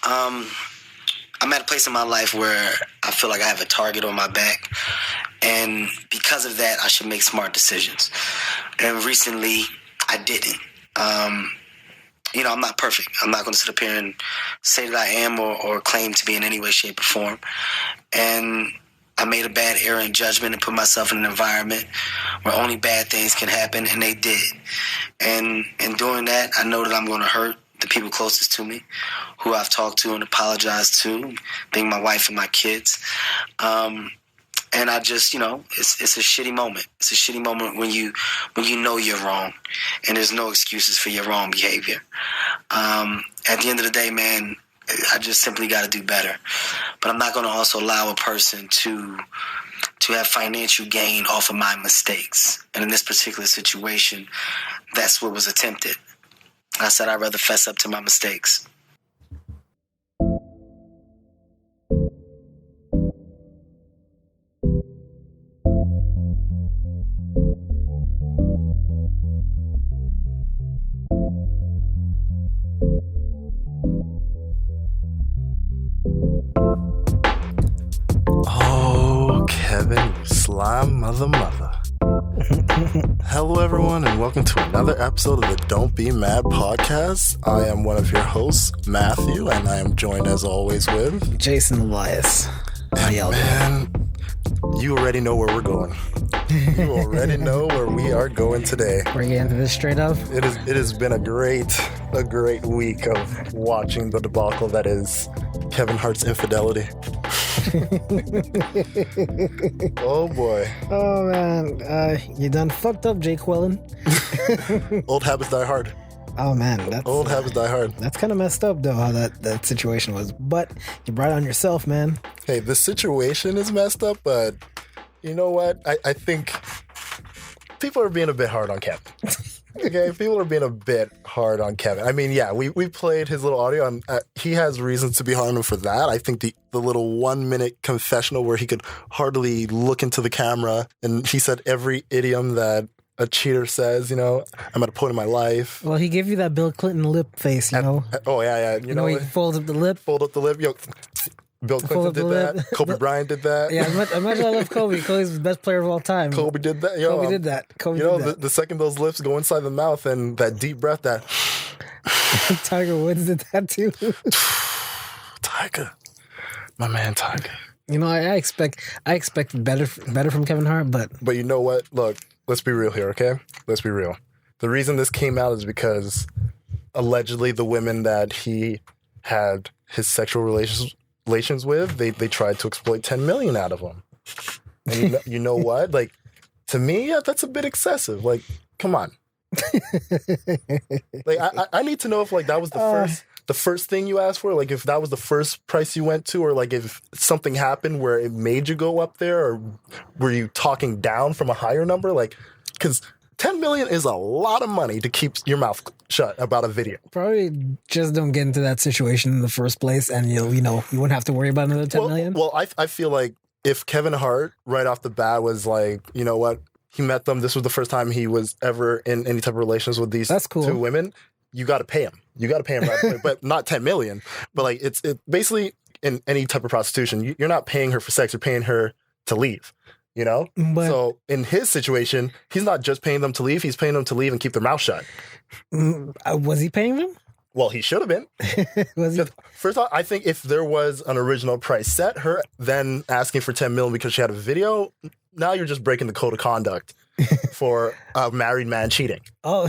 I'm at a place in my life where I feel like I have a target on my back, and because of that, I should make smart decisions. And recently, I didn't. I'm not perfect. I'm not going to sit up here and say that I am or claim to be in any way, shape, or form. And I made a bad error in judgment and put myself in an environment where only bad things can happen, and they did. And in doing that, I know that I'm going to hurt the people closest to me, who I've talked to and apologized to, being my wife and my kids. And I just, it's a shitty moment. It's a shitty moment when you know you're wrong, and there's no excuses for your wrong behavior. At the end of the day, man, I just simply got to do better. But I'm not going to also allow a person to have financial gain off of my mistakes. And in this particular situation, that's what was attempted. I said I'd rather fess up to my mistakes. Oh, Kevin, you slime mother. Hello, everyone, and welcome to another episode of the Don't Be Mad podcast. I am one of your hosts, Matthew, and I am joined, as always, with Jason Elias. How y'all doing? Man, you already know where we're going. You already know where we are going today. We're getting into this straight up. It has been a great week of watching the debacle that is Kevin Hart's infidelity. Oh boy. Oh man, you done fucked up, Jake Quillen. Old habits die hard. Oh man, Old habits die hard. That's kind of messed up though, how that situation was. But you brought it on yourself, man. Hey, the situation is messed up, but you know what? I think people are being a bit hard on Kevin. Okay, people are being a bit hard on Kevin. I mean, yeah, we played his little audio, and he has reasons to be hard on him for that. I think the little 1-minute confessional where he could hardly look into the camera, and he said every idiom that a cheater says, I'm at a point in my life. Well, he gave you that Bill Clinton lip face, Oh, yeah. You know, he folds up the lip. Fold up the lip. Bill Clinton did that. Kobe Bryant did that. Yeah, imagine I love Kobe. Kobe's the best player of all time. Kobe did that. Kobe did that. The second those lips go inside the mouth and that deep breath, that... Tiger Woods did that too. Tiger. My man, Tiger. I expect better from Kevin Hart, but you know what? Look, let's be real here, okay? Let's be real. The reason this came out is because allegedly the women that he had his sexual relations with, they tried to exploit $10 million out of him. And you know what? Like, to me, yeah, that's a bit excessive. Like, come on. Like, I need to know if that was the first thing you asked for, like if that was the first price you went to, or like if something happened where it made you go up there, or were you talking down from a higher number? Like, because $10 million is a lot of money to keep your mouth shut about a video. Probably just don't get into that situation in the first place, and you wouldn't have to worry about another $10 million. Well, I feel like if Kevin Hart right off the bat was like, you know what, he met them, this was the first time he was ever in any type of relations with these two women, you got to pay him. You got to pay him right away, but not $10 million. But like it basically in any type of prostitution, you're not paying her for sex, you're paying her to leave. But, so in his situation, he's not just paying them to leave, he's paying them to leave and keep their mouth shut. Was he paying them? Well, he should have been. Was he? First off, I think if there was an original price set, her then asking for $10 million because she had a video, now you're just breaking the code of conduct for a married man cheating. Oh,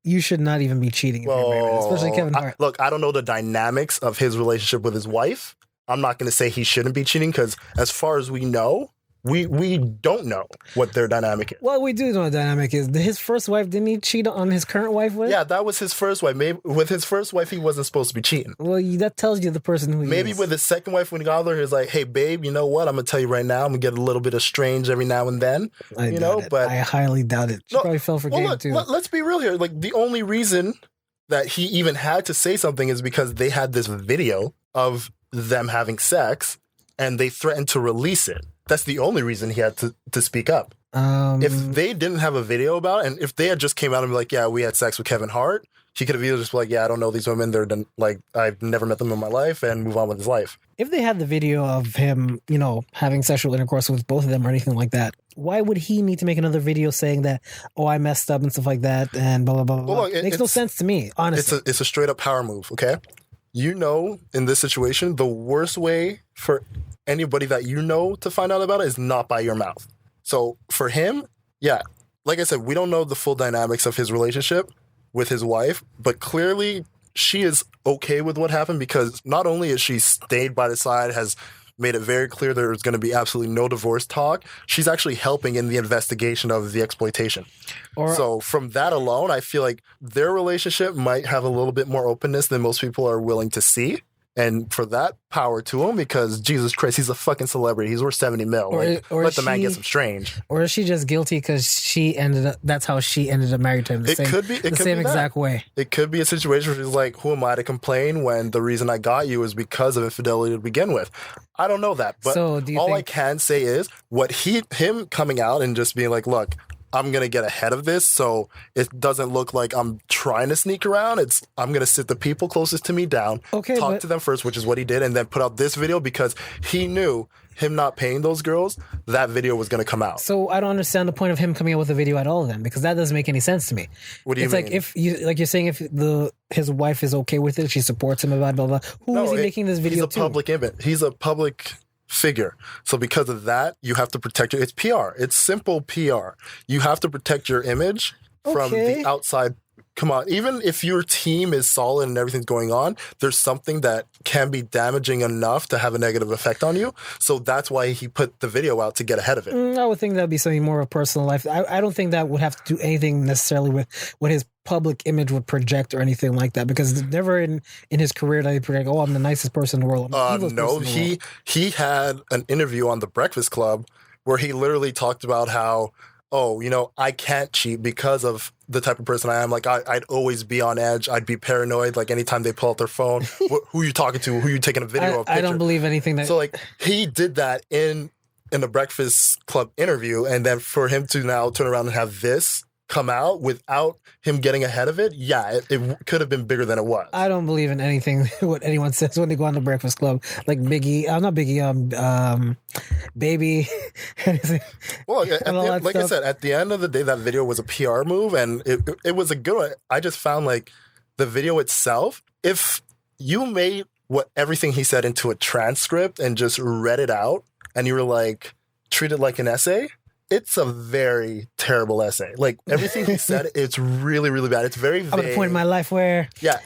you should not even be cheating if you're married, especially Kevin Hart. Look, I don't know the dynamics of his relationship with his wife. I'm not going to say he shouldn't be cheating because as far as we know, we don't know what their dynamic is. Well, we do know what the dynamic is. His first wife, didn't he cheat on his current wife with? Yeah, that was his first wife. Maybe with his first wife, he wasn't supposed to be cheating. Well, that tells you the person who he is. Maybe with his second wife, when he got there, he was like, hey, babe, you know what? I'm going to tell you right now, I'm going to get a little bit estranged every now and then. But I highly doubt it. She probably fell for game too. Let's be real here. Like, the only reason that he even had to say something is because they had this video of them having sex and they threatened to release it. That's the only reason he had to speak up. If they didn't have a video about it, and if they had just came out and be like, yeah, we had sex with Kevin Hart, He could have either just been like, yeah, I don't know these women. They're like, I've never met them in my life, and move on with his life. If they had the video of him, having sexual intercourse with both of them or anything like that, why would he need to make another video saying that, oh, I messed up and stuff like that and blah, blah, blah, blah? Well, look, it makes no sense to me, honestly. It's a straight up power move, okay? In this situation, the worst way for anybody that to find out about it is not by your mouth. So for him, yeah, like I said, we don't know the full dynamics of his relationship with his wife, but clearly she is okay with what happened because not only has she stayed by the side, has made it very clear there's going to be absolutely no divorce talk, she's actually helping in the investigation of the exploitation. So from that alone, I feel like their relationship might have a little bit more openness than most people are willing to see. And for that, power to him, because Jesus Christ, he's a fucking celebrity. He's worth 70 mil. Let the man get some strange. Or is she just guilty because that's how she ended up married to him? The same exact way. It could be a situation where she's like, who am I to complain when the reason I got you is because of infidelity to begin with? I don't know that. But I can say is him coming out and just being like, look, I'm going to get ahead of this so it doesn't look like I'm trying to sneak around. I'm going to sit the people closest to me down, talk to them first, which is what he did, and then put out this video because he knew him not paying those girls, that video was going to come out. So I don't understand the point of him coming out with a video at all then, because that doesn't make any sense to me. What do you mean? It's like you're saying if his wife is okay with it, she supports him about blah, blah. Who is he making this video to? He's a public image. He's a public figure. So because of that, you have to protect it's PR. It's simple PR. You have to protect your image from the outside. Come on, even if your team is solid and everything's going on, there's something that can be damaging enough to have a negative effect on you. So that's why he put the video out to get ahead of it. I would think that'd be something more of a personal life. I don't think that would have to do anything necessarily with what his public image would project or anything like that, because never in his career did he project, oh, I'm the nicest person in the world. No, he had an interview on The Breakfast Club where he literally talked about how, I can't cheat because of the type of person I am. Like, I'd always be on edge. I'd be paranoid. Like, anytime they pull out their phone, who are you talking to? Who are you taking a video of? I don't believe anything that... So, like, he did that in the Breakfast Club interview, and then for him to now turn around and have this come out without him getting ahead of it, it could have been bigger than it was. I don't believe in anything what anyone says when they go on the Breakfast Club, like Biggie. I'm not Biggie. Baby. Well, like I said, at the end of the day, that video was a PR move, and it was a good one. I just found like the video itself. If you made everything he said into a transcript and just read it out, and you were like treat it like an essay. It's a very terrible essay. Like, everything he said, it's really, really bad. It's very vague. I'm at a point in my life where... Yeah.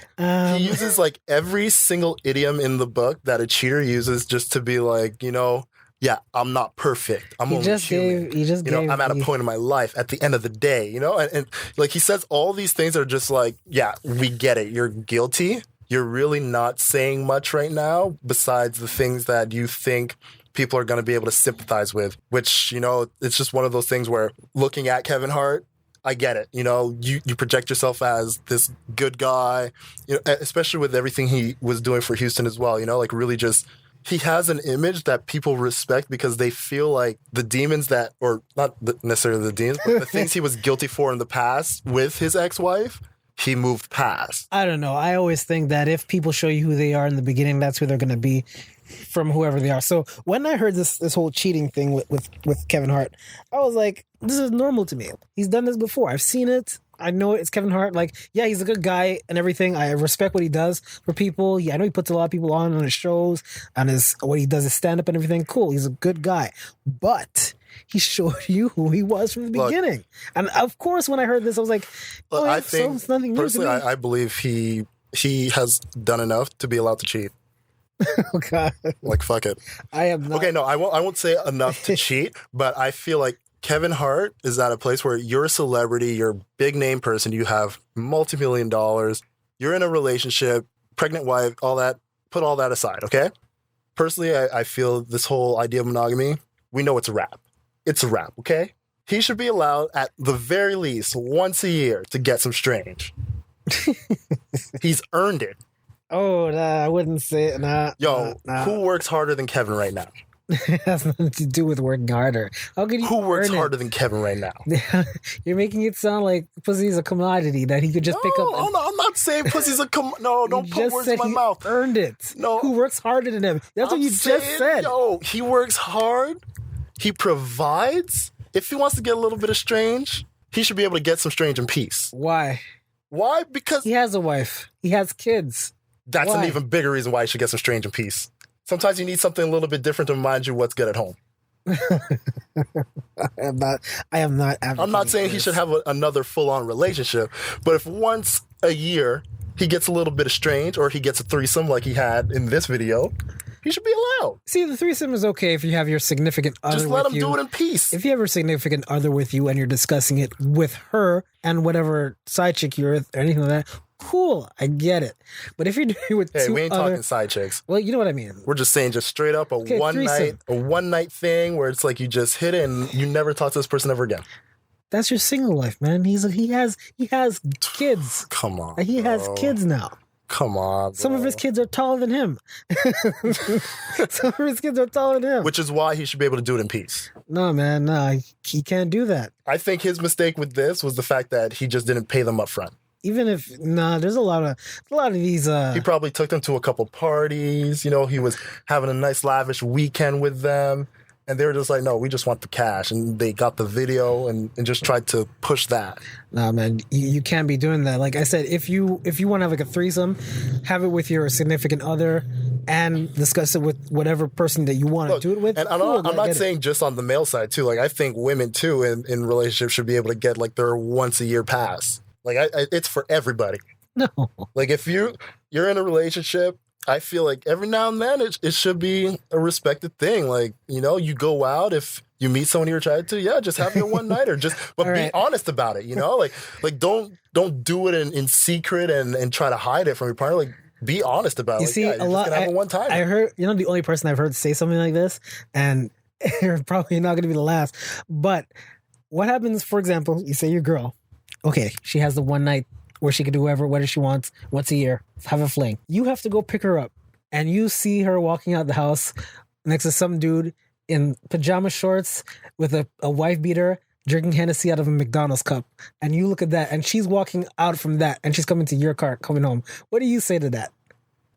He uses, like, every single idiom in the book that a cheater uses just to be like, I'm not perfect. I'm only human. I'm at a point in my life at the end of the day, And like, he says all these things are just like, we get it. You're guilty. You're really not saying much right now besides the things that you think people are going to be able to sympathize with, which, it's just one of those things where looking at Kevin Hart, I get it. You project yourself as this good guy, especially with everything he was doing for Houston as well, like really just, he has an image that people respect because they feel like the demons or not necessarily the demons, but the things he was guilty for in the past with his ex-wife, he moved past. I don't know. I always think that if people show you who they are in the beginning, that's who they're going to be from whoever they are. So when I heard this whole cheating thing with Kevin Hart, I was like, this is normal to me. He's done this before. I've seen it. I know it's Kevin Hart. Like, yeah, he's a good guy and everything. I respect what he does for people. Yeah, I know he puts a lot of people on his shows, on what he does, his stand-up and everything. Cool. He's a good guy. But he showed you who he was from the beginning. And of course, when I heard this, I was like, I think, it's nothing new personally, to me. I believe he has done enough to be allowed to cheat. Oh, God. Like, fuck it. I am not. Okay, no, I won't say enough to cheat, but I feel like Kevin Hart is at a place where you're a celebrity, you're a big name person, you have multi-million dollars, you're in a relationship, pregnant wife, all that, put all that aside, okay? Personally, I feel this whole idea of monogamy, we know it's a wrap. It's a wrap, okay? He should be allowed, at the very least, once a year to get some strange. He's earned it. Oh, nah, I wouldn't say it. Nah. Yo, who works harder than Kevin right now? It has nothing to do with working harder. How could you Who works earn it? harder than Kevin right now? You're making it sound like pussy is a commodity that he could just pick up. No, I'm not saying pussy's a No, don't put words in my mouth. Earned it. No. Who works harder than him? That's what you just said. Yo, he works hard. He provides. If he wants to get a little bit of strange, he should be able to get some strange in peace. Why? Why? Because He has a wife. He has kids. that's Why? an even bigger reason why you should get some strange in peace. Sometimes you need something a little bit different to remind you what's good at home. I am not. I'm not saying he should have another full-on relationship, but if once a year he gets a little bit of strange, or he gets a threesome like he had in this video, he should be allowed. See, the threesome is okay if you have your significant other Just with let him you. do it in peace. If you have a significant other with you and you're discussing it with her and whatever side chick you're with or anything like that, cool, I get it. But if you're doing it with Hey, two we ain't other, talking side chicks. well, you know what I mean. We're just saying just straight up Okay, one threesome. night thing where it's like you just hit it and you never talk to this person ever again. That's your single life, man. He has kids. Come on. He has bro. kids now. Come on. Some of bro. his kids are taller than him. Some of his kids are taller than him. Which is why he should be able to do it in peace. No, man, no, he can't do that. I think his mistake with this was the fact that he just didn't pay them up front. Even if there's a lot of these. He probably took them to a couple parties. You know, he was having a nice lavish weekend with them. And they were just like, no, we just want the cash. And they got the video and just tried to push that. Nah, man, you can't be doing that. Like I said, if you want to have like a threesome, have it with your significant other and discuss it with whatever person that you want to do it with. And I'm not saying just on the male side too. Like I think women too in relationships should be able to get like their once a year pass. Like it's for everybody. No. Like if you're in a relationship, I feel like every now and then it should be a respected thing. Like, you know, you go out, if you meet someone you're attracted to, yeah, just have your one nighter. But be right. honest about it, you know? Like don't do it in secret and try to hide it from your partner. Like be honest about it. You Like, see, yeah, you're just gonna have a one time. I heard, the only person I've heard say something like this, and you're probably not going to be the last. But what happens, for example, you say your girl, okay, she has the one night where she can do whatever she wants once a year, have a fling. You have to go pick her up, and you see her walking out the house next to some dude in pajama shorts with a wife beater drinking Hennessy out of a McDonald's cup. And you look at that, and she's walking out from that, and she's coming to your car, coming home. What do you say to that?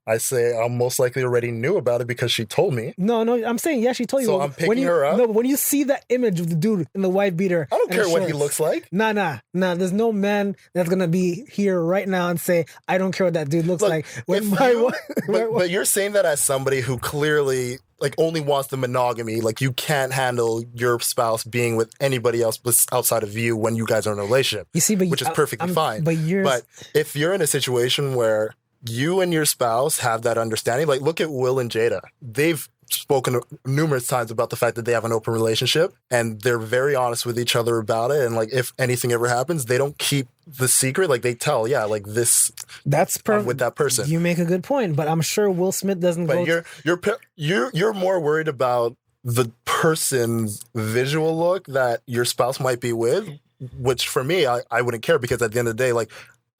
I say I most likely already knew about it because she told me. No, I'm saying, yeah, she told you. So I'm picking her up? No, but when you see that image of the dude in the white beater. I don't and the care what he shorts, looks like. Nah. There's no man that's going to be here right now and say, I don't care what that dude looks Look, like. But you're saying that as somebody who clearly like only wants the monogamy. Like you can't handle your spouse being with anybody else outside of you when you guys are in a relationship. You see, which is perfectly fine. But if you're in a situation where you and your spouse have that understanding, like look at Will and Jada. They've spoken numerous times about the fact that they have an open relationship and they're very honest with each other about it. And like, if anything ever happens, they don't keep the secret. Like they tell, yeah, like this. That's perfect with that person. You make a good point, but I'm sure Will Smith doesn't. But you're more worried about the person's visual look that your spouse might be with, which for me, I wouldn't care because at the end of the day, like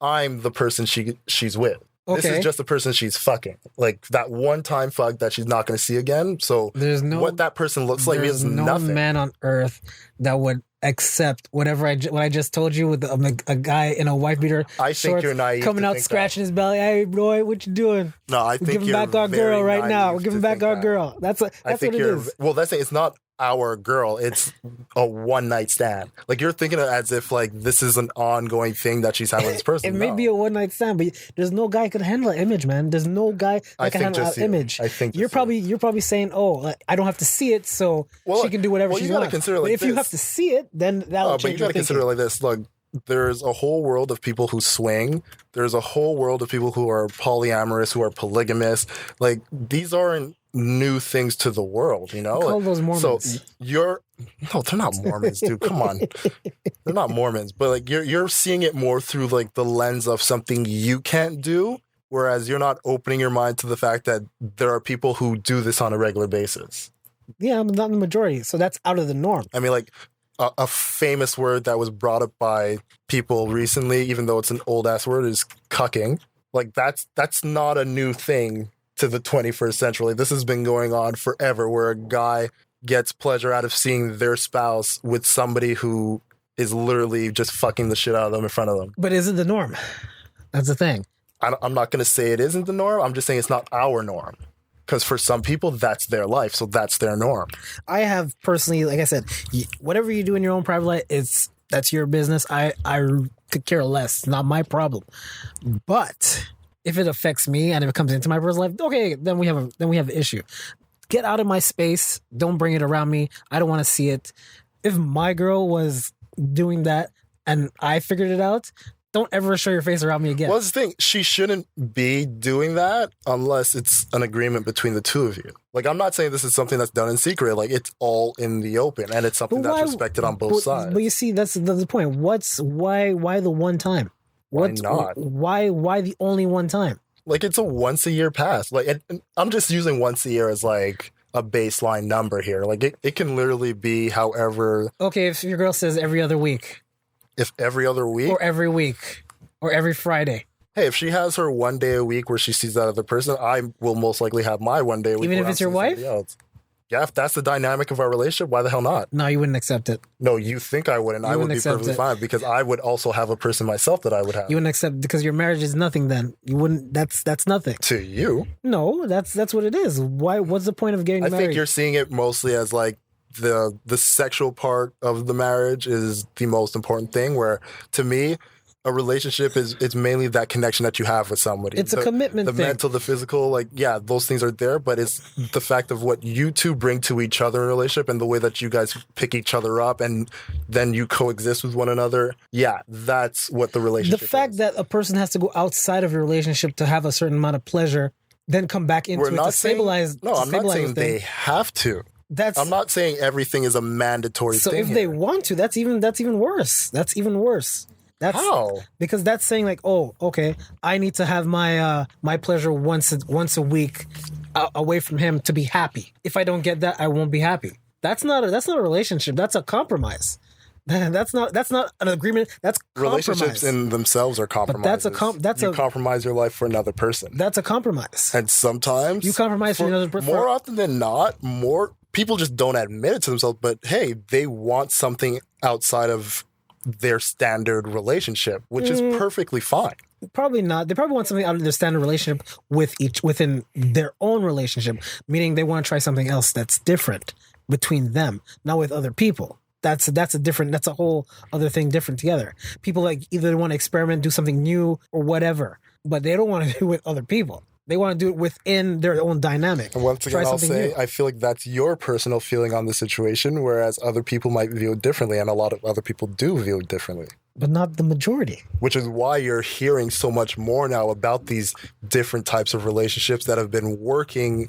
I'm the person she's with. Okay. This is just the person she's fucking. Like that one time fuck that she's not going to see again. So what that person looks like means nothing. There's no man on earth that would accept what I just told you with a guy in a wife beater. I think you're naive. Coming out scratching his belly. Hey, boy, what you doing? No, I think we're giving back our girl right now. We're giving back our girl. That's what it is. Well, that's it. It's not our girl. It's a one night stand. Like you're thinking of it as if like this is an ongoing thing that she's having with this person. It may be a one night stand, but there's no guy can handle an image, man. There's no guy that can handle an image. I think you're probably saying, oh, I don't have to see it, so she can do whatever she wants. But if you have to see it, then that'll change. But you got to consider it like this. Look, there's a whole world of people who swing. There's a whole world of people who are polyamorous, who are polygamous. Like these aren't new things to the world, you know? Call those Mormons. So they're not Mormons, dude. Come on. They're not Mormons. But like you're seeing it more through like the lens of something you can't do, whereas you're not opening your mind to the fact that there are people who do this on a regular basis. Yeah, I'm not the majority. So that's out of the norm. I mean, like a famous word that was brought up by people recently, even though it's an old ass word, is cucking. Like that's not a new thing to the 21st century. This has been going on forever, where a guy gets pleasure out of seeing their spouse with somebody who is literally just fucking the shit out of them in front of them. But is it the norm? That's the thing. I'm not going to say it isn't the norm. I'm just saying it's not our norm. Because for some people, that's their life. So that's their norm. I have personally, like I said, whatever you do in your own private life, that's your business. I could care less. It's not my problem. But if it affects me and if it comes into my personal life, okay, then we have an issue. Get out of my space. Don't bring it around me. I don't want to see it. If my girl was doing that and I figured it out, don't ever show your face around me again. Well, that's the thing. She shouldn't be doing that unless it's an agreement between the two of you. Like, I'm not saying this is something that's done in secret. Like, it's all in the open, and it's something that's respected on both sides. But you see, that's the point. Why the one time? Why not? Why the only one time? Like, it's a once a year pass. Like, and I'm just using once a year as like a baseline number here. Like, it can literally be however. Okay, if your girl says every other week. If every other week? Or every week. Or every Friday. Hey, if she has her one day a week where she sees that other person, I will most likely have my one day a week. Even if it's your wife? Yeah, if that's the dynamic of our relationship, why the hell not? No, you wouldn't accept it. No, you think I wouldn't. I would be perfectly fine because I would also have a person myself that I would have. You wouldn't accept because your marriage is nothing then. You wouldn't that's nothing. To you? No, that's what it is. What's the point of getting married? I think you're seeing it mostly as like the sexual part of the marriage is the most important thing, where to me a relationship it's mainly that connection that you have with somebody. It's a commitment thing. The mental, the physical, like, yeah, those things are there, but it's the fact of what you two bring to each other in a relationship and the way that you guys pick each other up and then you coexist with one another. Yeah, that's what the relationship is. The fact that a person has to go outside of your relationship to have a certain amount of pleasure, then come back into it to stabilize. No, I'm not saying they have to. I'm not saying everything is a mandatory thing. So if they want to, that's even worse. That's even worse. How? Because that's saying like, oh, okay, I need to have my my pleasure once a week away from him to be happy. If I don't get that, I won't be happy. That's not a relationship. That's a compromise. That's not an agreement. That's compromise. Relationships in themselves are compromises. But you compromise your life for another person. That's a compromise. And sometimes you compromise for another person. More often than not, people just don't admit it to themselves, but hey, they want something outside of their standard relationship, which is perfectly fine. Probably not. They probably want something out of their standard relationship within their own relationship, meaning they want to try something else that's different between them, not with other people. That's a whole other thing different together. People like either want to experiment, do something new or whatever, but they don't want to do it with other people. They want to do it within their own dynamic. And once again, I'll say, I feel like that's your personal feeling on the situation, whereas other people might view it differently, and a lot of other people do view it differently. But not the majority. Which is why you're hearing so much more now about these different types of relationships that have been working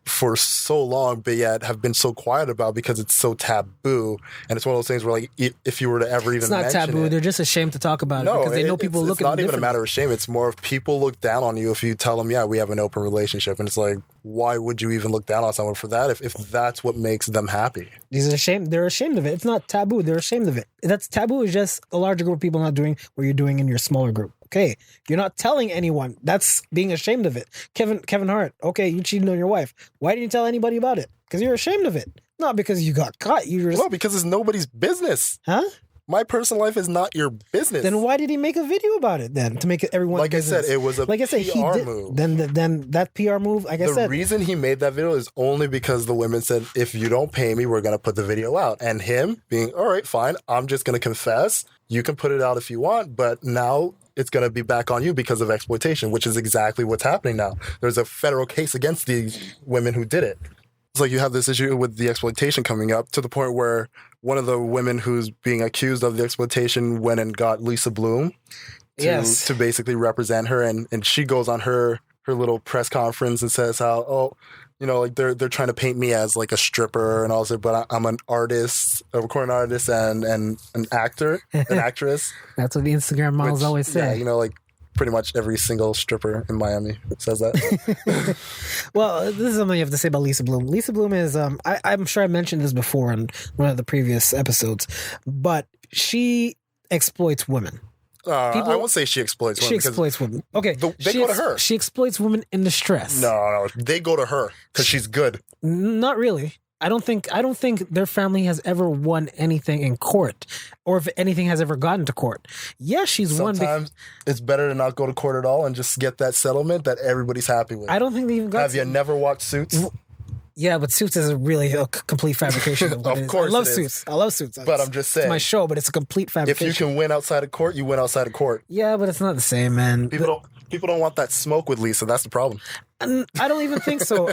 for so long, but yet have been so quiet about because it's so taboo. And it's one of those things where, like, if you were to ever even mention it... It's not taboo. They're just ashamed to talk about it because they know people look at them. It's not even a matter of shame. It's more of people look down on you if you tell them, yeah, we have an open relationship. And it's like, why would you even look down on someone for that if that's what makes them happy? They're ashamed of it. It's not taboo. They're ashamed of it. That's taboo is just a larger group of people not doing what you're doing in your smaller group. Okay, you're not telling anyone. That's being ashamed of it. Kevin Hart. Okay, you cheated on your wife. Why didn't you tell anybody about it? Because you're ashamed of it. Not because you got caught. No, because it's nobody's business. Huh? My personal life is not your business. Then why did he make a video about it then? To make it everyone's business? I said, it was a PR move. Then that PR move, the reason he made that video is only because the women said, if you don't pay me, we're going to put the video out. And him being, all right, fine, I'm just going to confess. You can put it out if you want, but now it's going to be back on you because of exploitation, which is exactly what's happening now. There's a federal case against these women who did it. It's like you have this issue with the exploitation coming up to the point where one of the women who's being accused of the exploitation went and got Lisa Bloom to basically represent her. And she goes on her little press conference and says how, like they're trying to paint me as like a stripper and all this, but I'm an artist, a recording artist and an actor, an actress. That's what the Instagram models always say. Yeah, like pretty much every single stripper in Miami says that. Well, this is something you have to say about Lisa Bloom. Lisa Bloom is, I'm sure I mentioned this before in one of the previous episodes, but she exploits women. I won't say she exploits women. She exploits women. Okay, They go to her. She exploits women in distress. No, they go to her because she's good. Not really. I don't think their family has ever won anything in court, or if anything has ever gotten to court. Yes, she's won. Sometimes it's better to not go to court at all and just get that settlement that everybody's happy with. I don't think they even got. Have you never watched Suits? Yeah, but Suits is really a complete fabrication. Of Of course I love it is. Suits. I love Suits. But I'm just saying. It's my show, but it's a complete fabrication. If you can win outside of court, you win outside of court. Yeah, but it's not the same, man. People don't want that smoke with Lisa. That's the problem. And I don't even think so.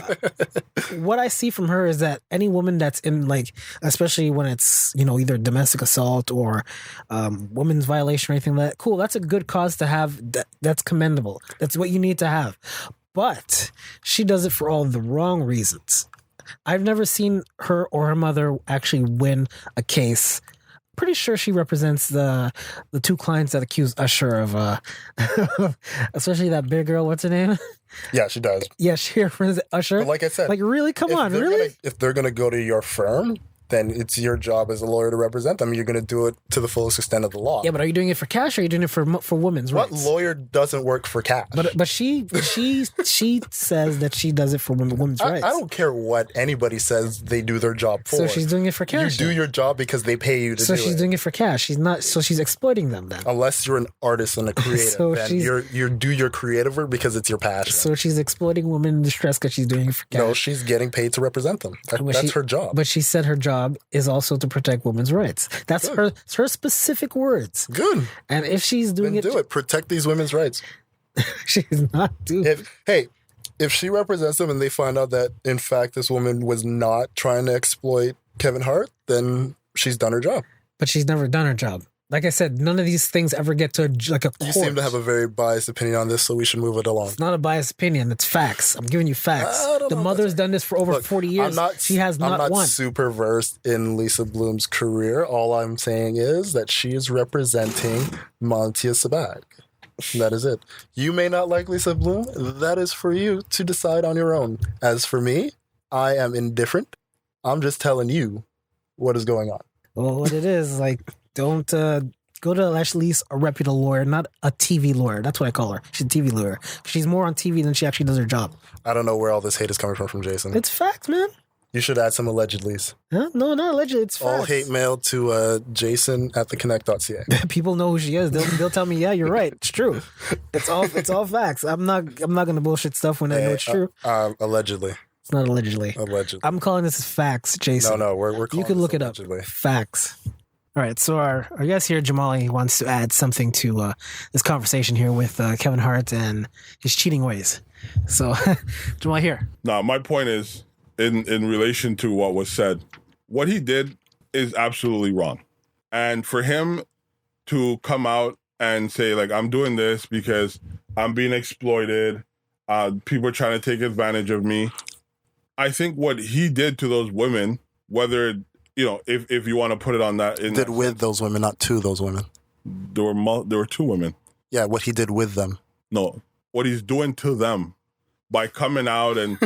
What I see from her is that any woman that's in, like, especially when it's, either domestic assault or women's violation or anything like that, cool, that's a good cause to have. That's commendable. That's what you need to have. But she does it for all the wrong reasons. I've never seen her or her mother actually win a case. Pretty sure she represents the two clients that accused Usher of, especially that big girl. What's her name? Yeah, she does. Yeah, she represents Usher. But like I said, like really, come on, really? If they're gonna go to your firm, then it's your job as a lawyer to represent them. You're going to do it to the fullest extent of the law. Yeah, but are you doing it for cash or are you doing it for women's rights? What lawyer doesn't work for cash? But she says that she does it for women's rights. I don't care what anybody says they do their job for. So she's doing it for cash. You do your job because they pay you to do it. So she's doing it for cash. She's not. So she's exploiting them then. Unless you're an artist and a creative, So then you do your creative work because it's your passion. So she's exploiting women in distress because she's doing it for cash. No, she's getting paid to represent them. That's her job. But she said her job is also to protect women's rights. That's her specific words. Good. And if she's doing then do it. Protect these women's rights. She's not doing it. If she represents them and they find out that, in fact, this woman was not trying to exploit Kevin Hart, then she's done her job. But she's never done her job. Like I said, none of these things ever get to a court. You seem to have a very biased opinion on this, so we should move it along. It's not a biased opinion. It's facts. I'm giving you facts. The mother's done this for over 40 years. She has not won. I'm not super versed in Lisa Bloom's career. All I'm saying is that she is representing Montia Sabag. That is it. You may not like Lisa Bloom. That is for you to decide on your own. As for me, I am indifferent. I'm just telling you what is going on. Well, what it is, like, don't go to at least a reputable lawyer, not a TV lawyer. That's what I call her. She's a TV lawyer. She's more on TV than she actually does her job. I don't know where all this hate is coming from Jason. It's facts, man. You should add some allegedlys. Huh? No, not allegedly. It's facts. All hate mail to Jason at theconnect.ca. People know who she is. They'll tell me, yeah, you're right. It's true. It's all facts. I'm not gonna bullshit stuff when I know it's true. Allegedly. It's not allegedly. Allegedly. I'm calling this facts, Jason. No, we're calling you can look it allegedly. up. Facts. All right, so our guest here, Jamali, wants to add something to this conversation here with Kevin Hart and his cheating ways. So, Jamali, here. No, my point is, in relation to what was said, what he did is absolutely wrong. And for him to come out and say, like, I'm doing this because I'm being exploited, people are trying to take advantage of me. I think what he did to those women, whether, if you want to put it on that. Did with those women, not to those women. There were two women. Yeah, what he did with them. No, what he's doing to them by coming out and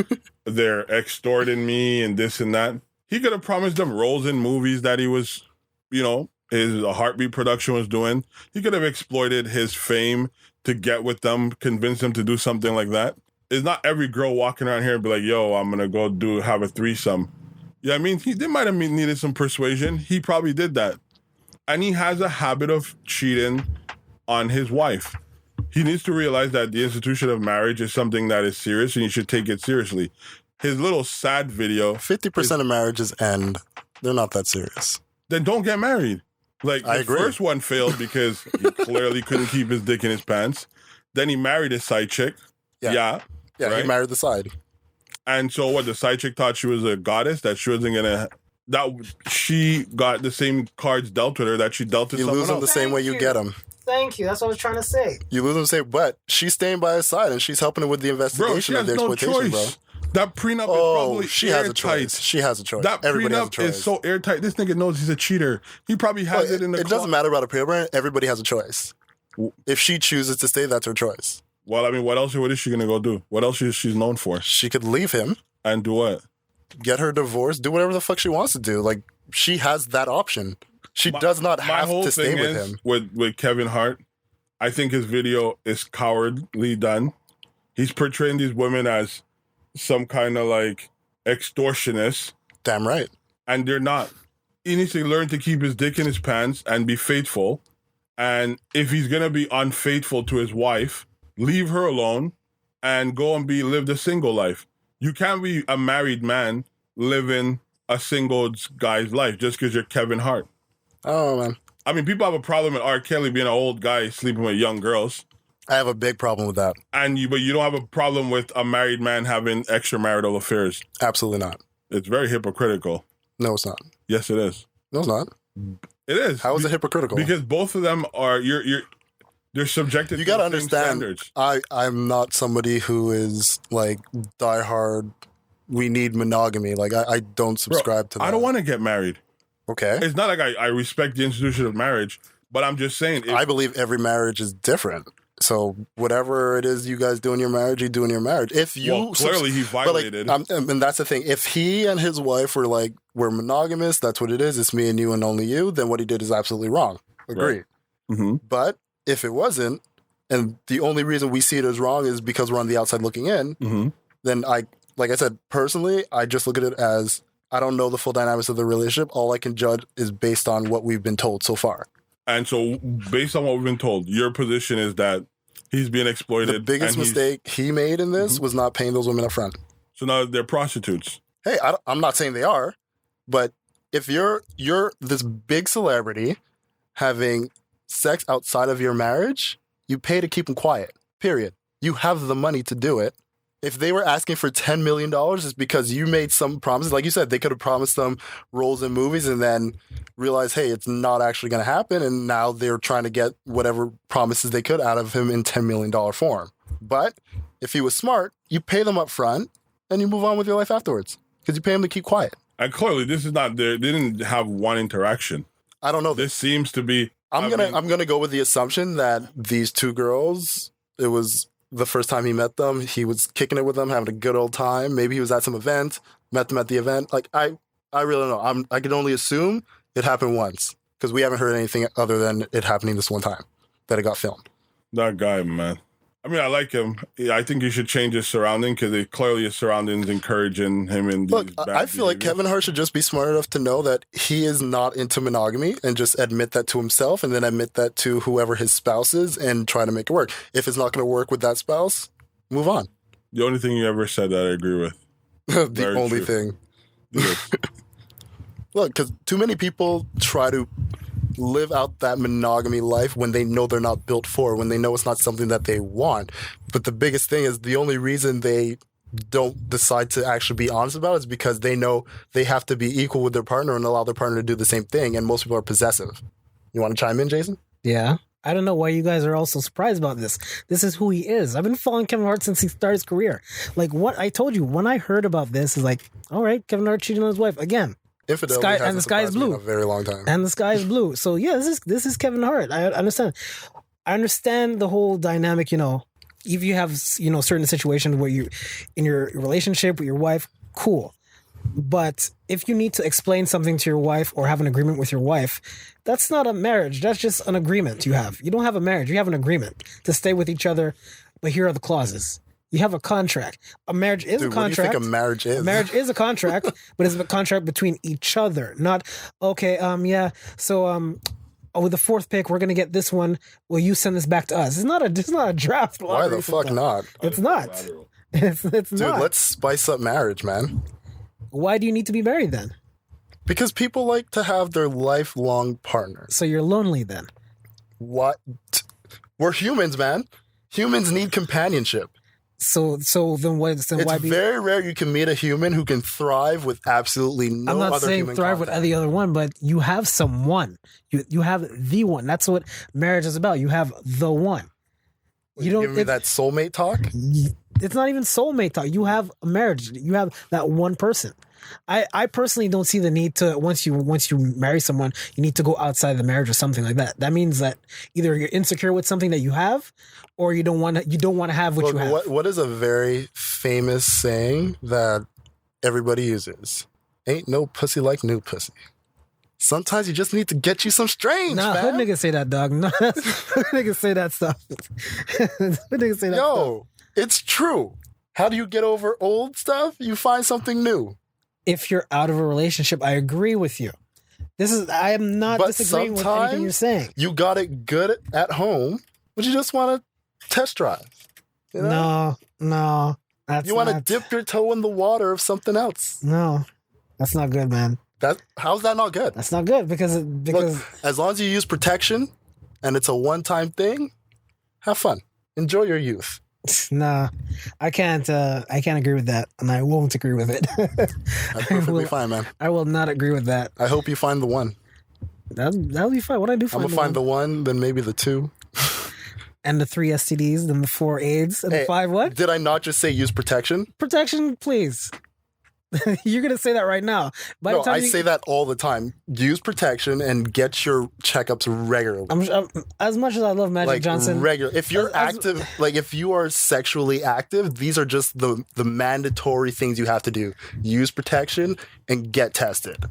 they're extorting me and this and that. He could have promised them roles in movies that he was, his Heartbeat production was doing. He could have exploited his fame to get with them, convince them to do something like that. It's not every girl walking around here and be like, yo, I'm going to go have a threesome. Yeah, I mean, they might have needed some persuasion. He probably did that. And he has a habit of cheating on his wife. He needs to realize that the institution of marriage is something that is serious and you should take it seriously. His little sad video. 50% of marriages end. They're not that serious. Then don't get married. Like, the first one failed because he clearly couldn't keep his dick in his pants. Then he married his side chick. Yeah, right? He married the side. And so the side chick thought she was a goddess, that she wasn't going to, she got the same cards dealt with her that she dealt to someone else. You lose them the same way you get them. Thank you. That's what I was trying to say. You lose them the same, but she's staying by his side and she's helping him with the investigation of the exploitation, bro. That prenup is probably she has a choice. She has a choice. That Everybody has a prenup choice. is so airtight. This nigga knows he's a cheater. He probably has it in the It doesn't matter about a prenup. Everybody has a choice. If she chooses to stay, that's her choice. Well, I mean, what is she going to go do? What else is she known for? She could leave him. And do what? Get her divorced. Do whatever the fuck she wants to do. Like, she has that option. She does not have to stay with him. With Kevin Hart, I think his video is cowardly done. He's portraying these women as some kind of like extortionists. Damn right. And they're not. He needs to learn to keep his dick in his pants and be faithful. And if he's going to be unfaithful to his wife, leave her alone and go and live the single life. You can't be a married man living a single guy's life just because you're Kevin Hart. Oh, man. I mean, people have a problem with R. Kelly being an old guy sleeping with young girls. I have a big problem with that. But you don't have a problem with a married man having extramarital affairs. Absolutely not. It's very hypocritical. No, it's not. Yes, it is. No, it's not. It is. How is it hypocritical? Because both of them are they're subjected you to gotta the same understand, standards. I'm not somebody who is like diehard, we need monogamy. Like I don't subscribe to that. I don't want to get married. Okay. It's not like I respect the institution of marriage, but I'm just saying. I believe every marriage is different. So whatever it is you guys do in your marriage, you do in your marriage. If you clearly he violated. and that's the thing. If he and his wife were monogamous, that's what it is. It's me and you and only you. Then what he did is absolutely wrong. Agree. Right. Mm-hmm. But if it wasn't, and the only reason we see it as wrong is because we're on the outside looking in, mm-hmm. then like I said, personally, I just look at it as I don't know the full dynamics of the relationship. All I can judge is based on what we've been told so far. And so, based on what we've been told, your position is that he's being exploited. The biggest mistake he made in this was not paying those women up front. So now they're prostitutes. Hey, I'm not saying they are, but if you're this big celebrity having sex outside of your marriage, you pay to keep them quiet, period. You have the money to do it. If they were asking for $10 million, it's because you made some promises. Like you said, they could have promised them roles in movies and then realized, hey, it's not actually going to happen. And now they're trying to get whatever promises they could out of him in $10 million form. But if he was smart, you pay them up front and you move on with your life afterwards because you pay them to keep quiet. And clearly, this is not they didn't have one interaction. I don't know. This seems to be. I'm gonna go with the assumption that these two girls, it was the first time he met them. He was kicking it with them, having a good old time. Maybe he was at some event, met them at the event. Like I really don't know. I can only assume it happened once because we haven't heard anything other than it happening this one time that it got filmed. That guy, man. I mean, I like him. I think he should change his surrounding because clearly his surroundings encouraging him in these Look, bad I feel like behaviors. Kevin Hart should just be smart enough to know that he is not into monogamy and just admit that to himself and then admit that to whoever his spouse is and try to make it work. If it's not going to work with that spouse, move on. The only thing you ever said that I agree with. The Very only true. thing. Yes. Look, because too many people try to live out that monogamy life when they know they're not built for it, when they know it's not something that they want. But the biggest thing is the only reason they don't decide to actually be honest about it is because they know they have to be equal with their partner and allow their partner to do the same thing. And most people are possessive. You want to chime in, Jason? Yeah. I don't know why you guys are all so surprised about this. This is who he is. I've been following Kevin Hart since he started his career. Like what I told you, when I heard about this, is like, all right, Kevin Hart cheating on his wife again. Infidelity And the sky is blue. in a very long time. And the sky is blue. So yeah, this is Kevin Hart. I understand. I understand the whole dynamic. You know, if you have certain situations where you in your relationship with your wife, cool. But if you need to explain something to your wife or have an agreement with your wife, that's not a marriage. That's just an agreement you have. You don't have a marriage. You have an agreement to stay with each other. But here are the clauses. You have a contract. A marriage is a contract. What do you think a marriage is? A marriage is a contract, but it's a contract between each other. Not, okay, yeah, so with the fourth pick, we're gonna get this one. Will you send this back to us? It's not a draft. Why the fuck not? It's not. It's Dude, not. let's spice up marriage, man. Why do you need to be married then? Because people like to have their lifelong partners. So you're lonely then? What? We're humans, man. Humans need companionship. So then why? It's why be? very rare you can meet a human who can thrive with absolutely no I'm not other saying human thrive contact. with any other one, but you have someone. You have the one. That's what marriage is about. You have the one. You don't give me that soulmate talk. It's not even soulmate talk. You have a marriage. You have that one person. I personally don't see the need to once you marry someone, you need to go outside the marriage or something like that. That means that either you're insecure with something that you have, or you don't want to have what you have. What is a very famous saying that everybody uses? Ain't no pussy like new pussy. Sometimes you just need to get you some strange, Nah, fam. hood niggas say that, dog. Nah, hood niggas say that stuff. Hood niggas say that stuff. Yo, it's true. How do you get over old stuff? You find something new. If you're out of a relationship, I agree with you. I am not But disagreeing with anything you're saying. You got it good at home, but you just want to test drive. You know? No. You want to dip your toe in the water of something else. No, that's not good, man. How's that not good? That's not good because Look, as long as you use protection and it's a one-time thing, have fun. Enjoy your youth. Nah, I can't agree with that, and I won't agree with it. That's perfectly fine, man. I will not agree with that. I hope you find the one. That'll be fine. What I do find I'm gonna find the one, then maybe the 2. And the 3 STDs, then the 4 AIDS, and the 5 what? Did I not just say use protection? Protection, please. You're gonna say that right now. No, I say that all the time. Use protection and get your checkups regularly. As much as I love Magic Johnson, regular. If you're active, like if you are sexually active, these are just the mandatory things you have to do. Use protection and get tested.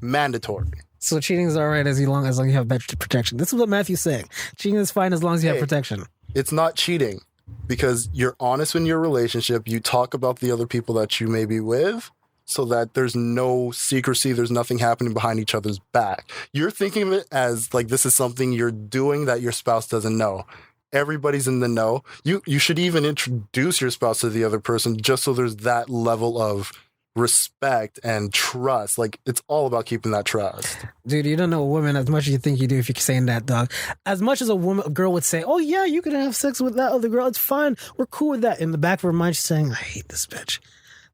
Mandatory. So cheating is all right as long as you have better protection. This is what Matthew's saying. Cheating is fine as long as you have protection. It's not cheating because you're honest in your relationship. You talk about the other people that you may be with so that there's no secrecy. There's nothing happening behind each other's back. You're thinking of it as like this is something you're doing that your spouse doesn't know. Everybody's in the know. You should even introduce your spouse to the other person just so there's that level of respect and trust. Like it's all about keeping that trust. Dude, you don't know a woman as much as you think you do if you're saying that, dog. As much as a girl would say, oh yeah, you can have sex with that other girl, it's fine, we're cool with that. In the back of her mind, she's saying, I hate this bitch.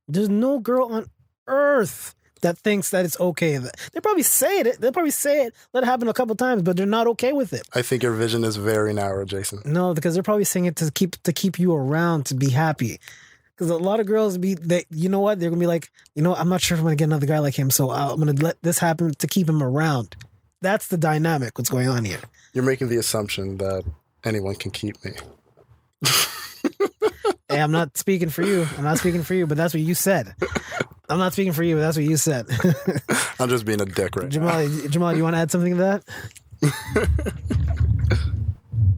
There's no girl on earth that thinks that it's okay. They probably say it. They'll probably say it, let it happen a couple times, but they're not okay with it. I think your vision is very narrow, Jason. No, because they're probably saying it to keep you around, to be happy. Because a lot of girls you know what? They're going to be like, I'm not sure if I'm going to get another guy like him, so I'm going to let this happen to keep him around. That's the dynamic, what's going on here. You're making the assumption that anyone can keep me. Hey, I'm not speaking for you. But that's what you said. I'm not speaking for you, but that's what you said. I'm just being a dick right now. Jamal, you want to add something to that?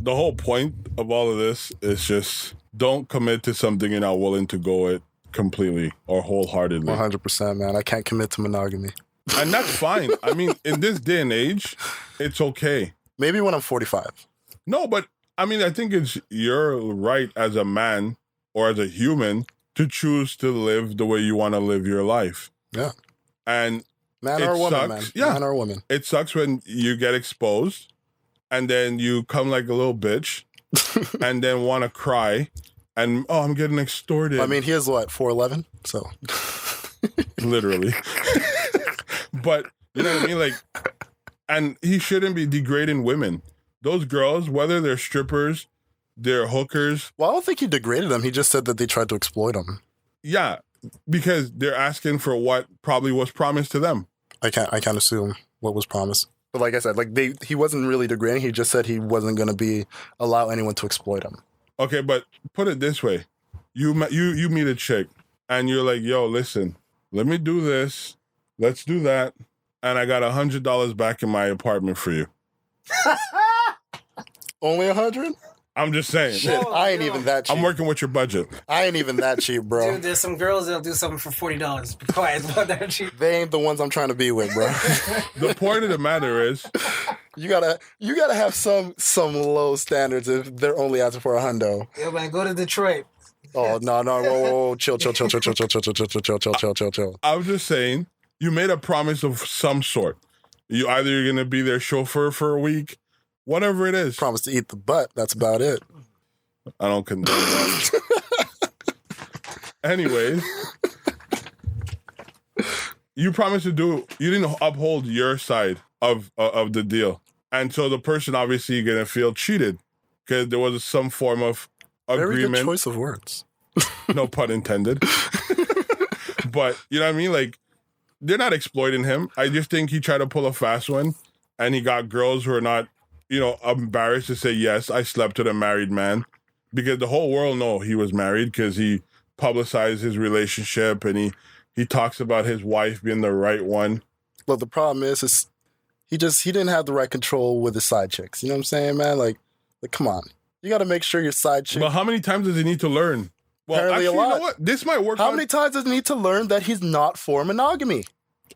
The whole point of all of this is just don't commit to something you're not willing to go it completely or wholeheartedly. 100%, man. I can't commit to monogamy. And that's fine. I mean, in this day and age, it's okay. Maybe when I'm 45. No, but I mean, I think it's your right as a man or as a human to choose to live the way you want to live your life. Yeah. And man or woman, man. Yeah. Man or woman. It sucks when you get exposed and then you come like a little bitch and then want to cry and, I'm getting extorted. I mean, he is what, 4'11"? So. Literally. But, you know what I mean? Like, and he shouldn't be degrading women. Those girls, whether they're strippers, they're hookers. Well, I don't think he degraded them. He just said that they tried to exploit him. Yeah, because they're asking for what probably was promised to them. I can't assume what was promised. But like I said, he wasn't really degrading. He just said he wasn't going to allow anyone to exploit him. Okay, but put it this way. You meet a chick and you're like, yo, listen, let me do this. Let's do that. And I got $100 back in my apartment for you. Only 100? I'm just saying. Shit, I ain't even that cheap. I'm working with your budget. I ain't even that cheap, bro. Dude, there's some girls that'll do something for $40. Be quiet about that cheap. They ain't the ones I'm trying to be with, bro. The point of the matter is, you gotta have some low standards if they're only asking for $100. Yo, man, go to Detroit. Oh no, whoa, chill. I'm just saying, you made a promise of some sort. You're gonna be their chauffeur for a week, whatever it is. Promise to eat the butt. That's about it. I don't condone that. Anyways, you promised to do. You didn't uphold your side of the deal, and so the person obviously gonna feel cheated because there was some form of agreement. Very good choice of words. No pun intended. But you know what I mean? Like, they're not exploiting him. I just think he tried to pull a fast one, and he got girls who are not, embarrassed to say, yes, I slept with a married man, because the whole world know he was married because he publicized his relationship, and he talks about his wife being the right one. Look, the problem is he didn't have the right control with his side chicks. You know what I'm saying, man? Like come on. You got to make sure your side chick. But how many times does he need to learn? Well, Apparently actually, a lot. you know what? This might work out. How many times does he need to learn that he's not for monogamy?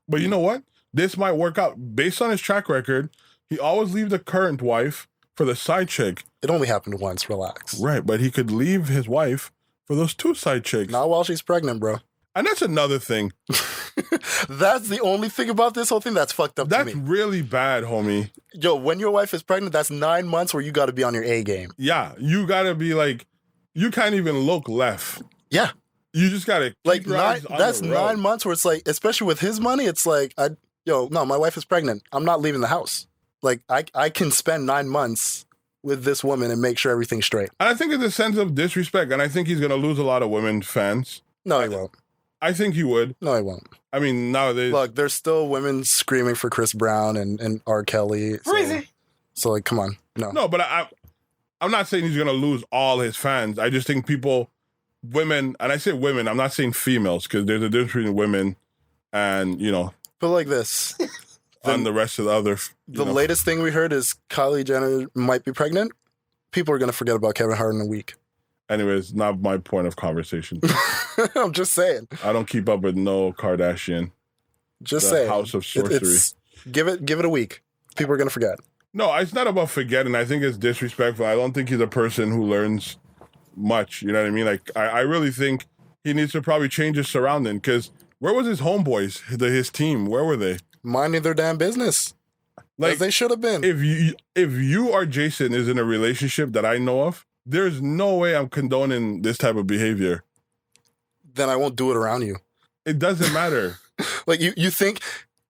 But you know what? This might work out. Based on his track record, he always leaves the current wife for the side chick. It only happened once. Relax. Right, but he could leave his wife for those 2 side chicks. Not while she's pregnant, bro. And that's another thing. That's the only thing about this whole thing that's fucked up to me. That's really bad, homie. Yo, when your wife is pregnant, that's 9 months where you got to be on your A game. Yeah, you gotta be like, you can't even look left. Yeah. You just gotta Like, keep your eyes on that's the road. 9 months where it's like, especially with his money, it's like, no, my wife is pregnant. I'm not leaving the house. Like, I can spend 9 months with this woman and make sure everything's straight. And I think it's a sense of disrespect, and I think he's gonna lose a lot of women fans. No, he won't. I think he would. No, he won't. I mean, nowadays, Look, there's still women screaming for Chris Brown and R. Kelly. So like, come on. No. but I'm not saying he's gonna lose all his fans. I just think women, and I say women, I'm not saying females, because there's a difference between women and, But like this, and the rest of the other. the latest thing we heard is Kylie Jenner might be pregnant. People are going to forget about Kevin Hart in a week. Anyways, not my point of conversation. I'm just saying. I don't keep up with no Kardashian. Just The saying. House of Sorcery. Give it a week. People are going to forget. No, it's not about forgetting. I think it's disrespectful. I don't think he's a person who learns much. You know what I mean? Like, I really think he needs to probably change his surrounding, because where was his homeboys, his team? Where were they? Minding their damn business. Like, as they should have been. If you or Jason is in a relationship that I know of, there's no way I'm condoning this type of behavior. Then I won't do it around you. It doesn't matter. Like, you think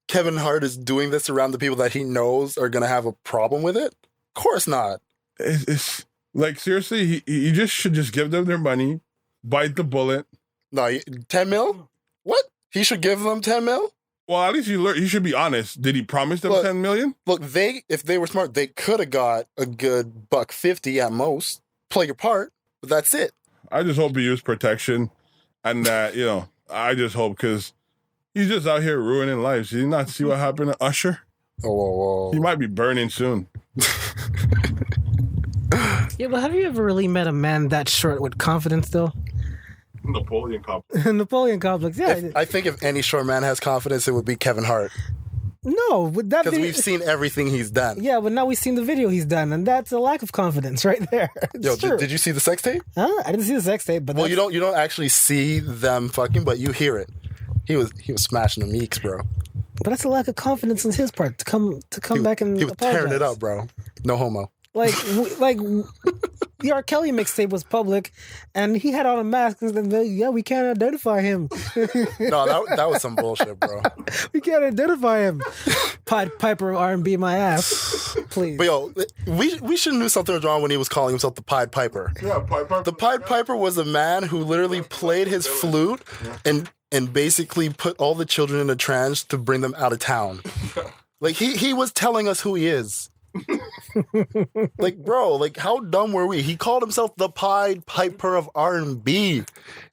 Kevin Hart is doing this around the people that he knows are going to have a problem with it? Of course not. It's like, seriously, he just should just give them their money, bite the bullet. No, 10 mil? What? He should give them 10 mil? Well, at least he should be honest. Did he promise them 10 million? Look, if they were smart, they could have got a good $150 at most. Play your part, but that's it. I just hope he used protection, and that, I just hope, because he's just out here ruining lives. Did you not see what happened to Usher? Oh. He might be burning soon. Yeah, but have you ever really met a man that short with confidence, though? Napoleon complex. Napoleon complex, yeah. I think if any short man has confidence, it would be Kevin Hart. No, but that because we've seen everything he's done. Yeah, but now we've seen the video he's done, and that's a lack of confidence right there. Yo, did you see the sex tape? Huh? I didn't see the sex tape, but you don't actually see them fucking, but you hear it. He was smashing the meeks, bro. But that's a lack of confidence on his part to come back and he was apologize. tearing it up, bro. No homo. Like the R. Kelly mixtape was public, and he had on a mask. And then, we can't identify him. No, that was some bullshit, bro. We can't identify him. Pied Piper of R&B, my ass, please. But yo, we should have knew something was wrong when he was calling himself the Pied Piper. Yeah, Pied Piper. The Pied Piper was a man who literally played his flute and basically put all the children in a trance to bring them out of town. Like he was telling us who he is. Like, bro, like, how dumb were we? He called himself the Pied Piper of R&B,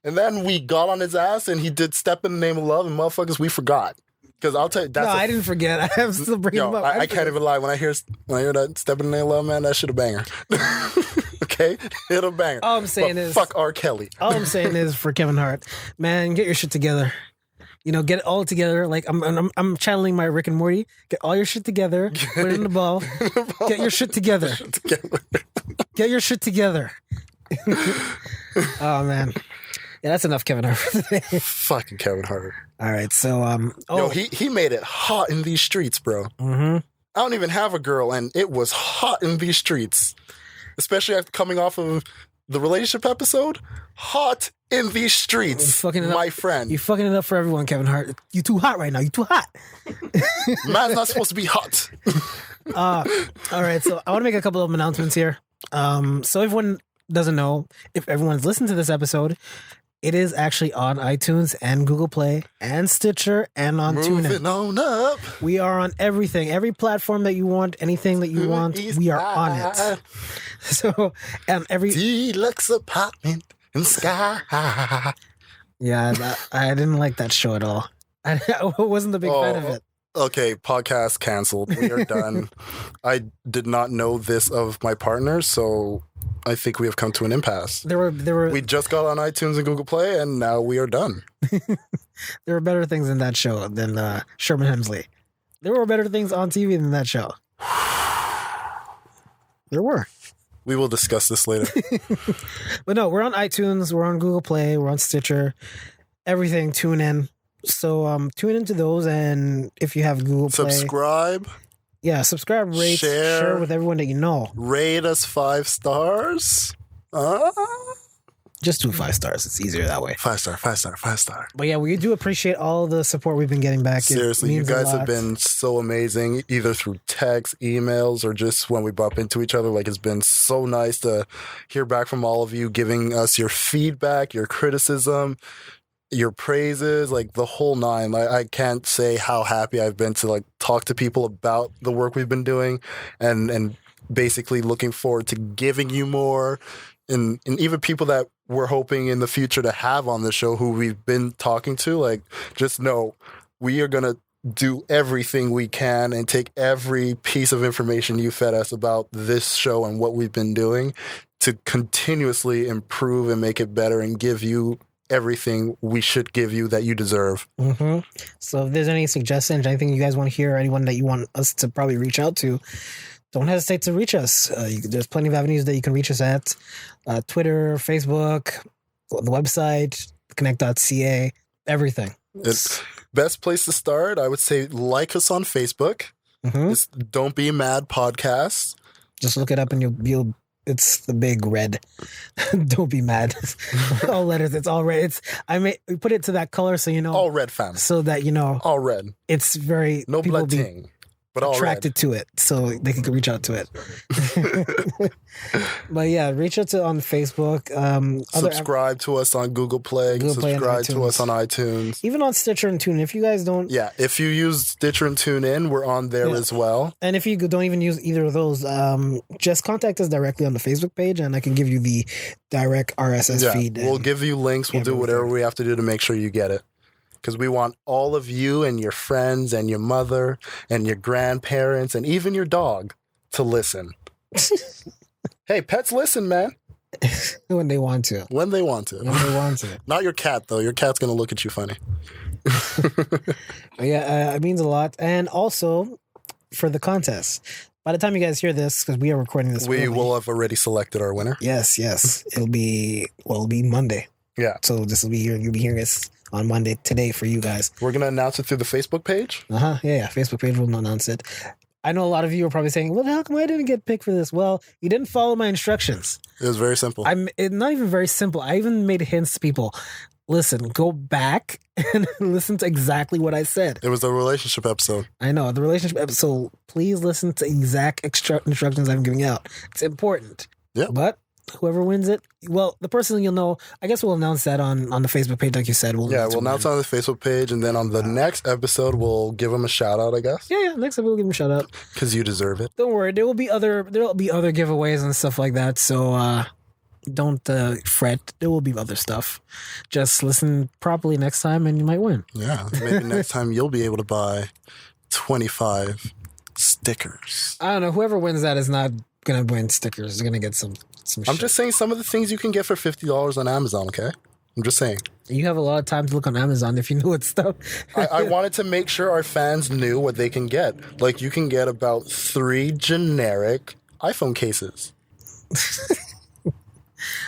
and then we got on his ass, and he did "Step in the Name of Love," and motherfuckers, we forgot. Because I'll tell you, I didn't forget. I have still bringing him up. I can't even lie. When I hear that "Step in the Name of Love," man, that shit a banger. Okay, it'll banger. All I'm saying is, fuck R. Kelly. All I'm saying is, for Kevin Hart, man, get your shit together. Get it all together. Like I'm channeling my Rick and Morty. Get all your shit together. Put it in the ball. Get your shit together. Get your shit together. Oh man, yeah, that's enough Kevin Hart for today. Fucking Kevin Hart. All right, so yo, he made it hot in these streets, bro. Mm-hmm. I don't even have a girl, and it was hot in these streets, especially after coming off of the relationship episode. Hot in these streets, my friend. You fucking it up for everyone, Kevin Hart. You too hot right now. You too hot. Man's not supposed to be hot. All right, so I want to make a couple of announcements here. So everyone doesn't know, if everyone's listened to this episode, it is actually on iTunes and Google Play and Stitcher and on TuneIn. Moving on up. We are on everything, every platform that you want, anything that you want, we are on it. So, every deluxe apartment in sky. Yeah, I didn't like that show at all. I wasn't a big fan of it. Okay, podcast canceled. We are done. I did not know this of my partner, so I think we have come to an impasse. There were We just got on iTunes and Google Play, and now we are done. there were better things in that show than Sherman Hemsley. There were better things on TV than that show. There were. We will discuss this later. But no, we're on iTunes, we're on Google Play, we're on Stitcher, everything. Tune in. So tune into those, and if you have Google Play, Subscribe. Yeah, subscribe, rate, share with everyone that you know. Rate us 5 stars. Just do 5 stars. It's easier that way. 5 star. But yeah, we do appreciate all the support we've been getting back. Seriously, you guys have been so amazing, either through text, emails, or just when we bump into each other. Like, it's been so nice to hear back from all of you, giving us your feedback, your criticism, your praises, like the whole nine. I can't say how happy I've been to like talk to people about the work we've been doing, and basically looking forward to giving you more, and even people that we're hoping in the future to have on the show who we've been talking to. Like, just know we are gonna do everything we can and take every piece of information you fed us about this show and what we've been doing to continuously improve and make it better and give you everything we should give you that you deserve. Mm-hmm. So if there's any suggestions, anything you guys want to hear, anyone that you want us to probably reach out to, don't hesitate to reach us. There's plenty of avenues that you can reach us at. Twitter, Facebook, the website, connect.ca, everything. It's best place to start. I would say like us on Facebook. Mm-hmm. It's Don't Be Mad Podcast. Just look it up and you'll it's the big red. Don't be mad. All letters. It's all red. We put it to that color so you know. All red, fam. So that you know. All red. It's very no blood ting, but all attracted to it, so they can reach out to it. But yeah, reach out to on Facebook. Subscribe to us on Google Play. Subscribe to us on iTunes. Even on Stitcher and TuneIn. If you guys don't, if you use Stitcher and TuneIn, we're on there as well. And if you don't even use either of those, just contact us directly on the Facebook page, and I can give you the direct RSS feed. We'll give you links. We'll do whatever we have to do to make sure you get it. Because we want all of you and your friends and your mother and your grandparents and even your dog to listen. Hey, pets listen, man. When they want to. When they want to. When they want to. Not your cat, though. Your cat's going to look at you funny. Yeah, it means a lot. And also, for the contest, by the time you guys hear this, because we are recording this we early, will have already selected our winner. Yes. It'll be Monday. Yeah. So this will be here. You'll be hearing this on Monday today for you guys. We're going to announce it through the Facebook page? Yeah. Facebook page will announce it. I know a lot of you are probably saying, well, how come I didn't get picked for this? Well, you didn't follow my instructions. It was very simple. It's not even very simple. I even made hints to people. Listen, go back and listen to exactly what I said. It was a relationship episode. I know, the relationship episode. Please listen to exact instructions I'm giving out. It's important. Yeah. But whoever wins it, well, the person you'll know, I guess we'll announce that on the Facebook page, like you said. We'll announce on the Facebook page, and then on the next episode, we'll give them a shout out, I guess. Yeah. Next episode, we'll give them a shout out. Because you deserve it. Don't worry, there'll be other giveaways and stuff like that. So don't fret. There will be other stuff. Just listen properly next time, and you might win. Yeah, maybe next time you'll be able to buy 25 stickers. I don't know. Whoever wins that is not gonna win stickers. They're gonna get some I'm just saying some of the things you can get for $50 on Amazon, okay? I'm just saying. You have a lot of time to look on Amazon if you know what stuff. I wanted to make sure our fans knew what they can get. Like, you can get about 3 generic iPhone cases.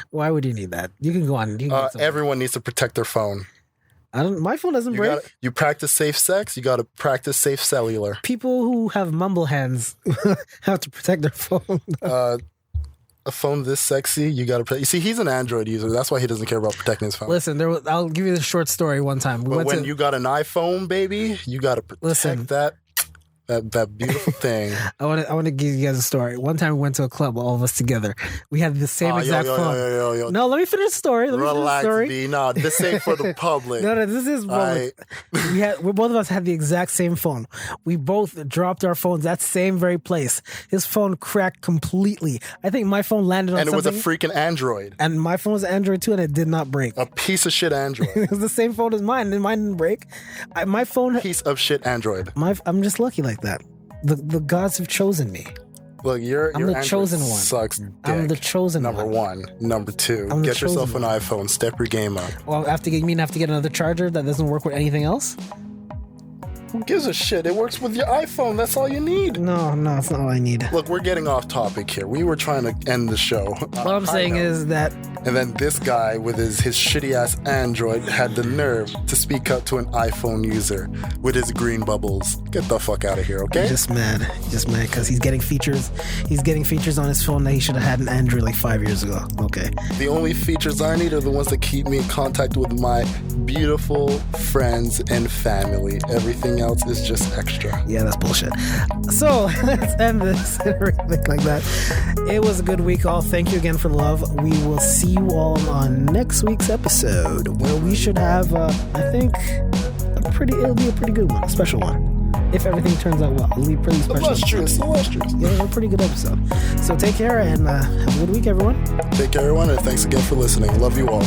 Why would you need that? You can go on. Everyone needs to protect their phone. My phone doesn't break. You practice safe sex, you got to practice safe cellular. People who have mumble hands have to protect their phone. A phone this sexy, you got to protect. You see, he's an Android user. That's why he doesn't care about protecting his phone. Listen, I'll give you the short story one time. But when you got an iPhone, baby, you got to protect that That beautiful thing. I want to give you guys a story. One time we went to a club, all of us together. We had the same exact phone. Yo. No, let me finish the story. Relax, B. No, this ain't for the public. No, this is public. We both of us had the exact same phone. We both dropped our phones at same very place. His phone cracked completely. I think my phone landed on and something. And it was a freaking Android. And my phone was Android too, and it did not break. A piece of shit Android. It was the same phone as mine, and mine didn't break. My phone... Piece of shit Android. I'm just lucky like that. The gods have chosen me. Look, I'm the Android chosen one. Sucks dick. I'm the chosen Number one. Number two, get yourself an iPhone. Step your game up. Well, you mean I have to get another charger that doesn't work with anything else? Who gives a shit? It works with your iPhone. That's all you need. No, it's not all I need. Look, we're getting off topic here. We were trying to end the show. What I'm saying is that... And then this guy with his shitty-ass Android had the nerve to speak up to an iPhone user with his green bubbles. Get the fuck out of here, okay? He's just mad because he's getting features. He's getting features on his phone that he should have had an Android like 5 years ago. Okay. The only features I need are the ones that keep me in contact with my beautiful friends and family. Everything else is just extra. Yeah, that's bullshit. So let's end this and everything like that. It was a good week, all. Thank you again for the love. We will see you all on next week's episode, where we should have, I think, it'll be a pretty good one, a special one. If everything turns out well, it'll be pretty special. Illustrious. Yeah, a pretty good episode. So take care and have a good week, everyone. Take care, everyone, and thanks again for listening. Love you all.